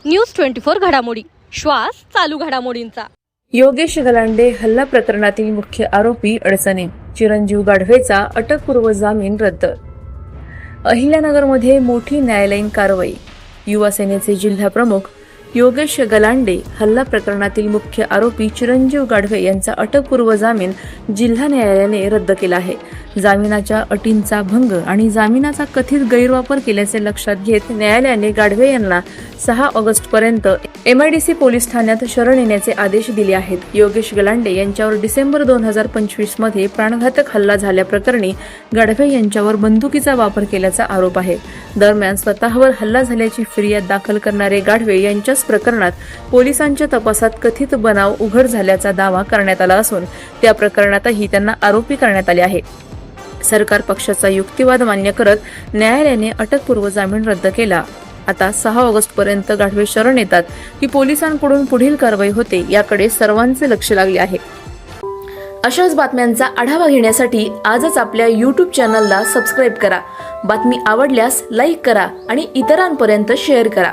News 24 घडामोडी, श्वास चालू घडामोडींचा। योगेश गलांडे हल्ला प्रकरणातील मुख्य आरोपी अडचणीत, चिरंजीव गाढवेचा अटकपूर्व जामीन रद्द। अहिल्यानगरमध्ये मोठी न्यायालयीन कारवाई। युवा सेनेचे जिल्हा प्रमुख योगेश गलांडे हल्ला प्रकरणातील मुख्य आरोपी चिरंजीव गाढवे यांचा अटकपूर्व जामीन जिल्हा न्यायालयाने रद्द केला आहे। जामिनाच्या अटींचा भंग आणि जामिनाचा कथित गैरवापर केल्याचे लक्षात घेत न्यायालयाने गाढवे यांना 6 ऑगस्टपर्यंत MIDC पोलीस ठाण्यात शरण येण्याचे आदेश दिले आहेत। योगेश गलांडे यांच्यावर डिसेंबर 2025 मध्ये प्राणघातक हल्ला झाल्याप्रकरणी गाढवे यांच्यावर बंदुकीचा वापर केल्याचा आरोप आहे। दरम्यान स्वतःवर हल्ला झाल्याची फिर्याद दाखल करणारे गाढवे यांच्याच प्रकरणात पोलिसांच्या तपासात कथित बनाव उघड झाल्याचा दावा करण्यात आला असून त्या प्रकरणातही त्यांना आरोपी करण्यात आले आहे। सरकार पक्षाचा युक्तिवाद मान्य करत न्यायालयाने अटकपूर्व जामीन रद्द केला। आता 6 ऑगस्टपर्यंत गाढवे शरण येतात की पोलिसांकडून पुढील कारवाई होते याकडे सर्वांचे लक्ष लागले आहे। अशाच बातम्यांचा आढावा घेण्यासाठी आजच आपल्या YouTube चॅनलला सबस्क्राईब करा। बातमी आवडल्यास लाईक करा आणि इतरांपर्यंत शेअर करा।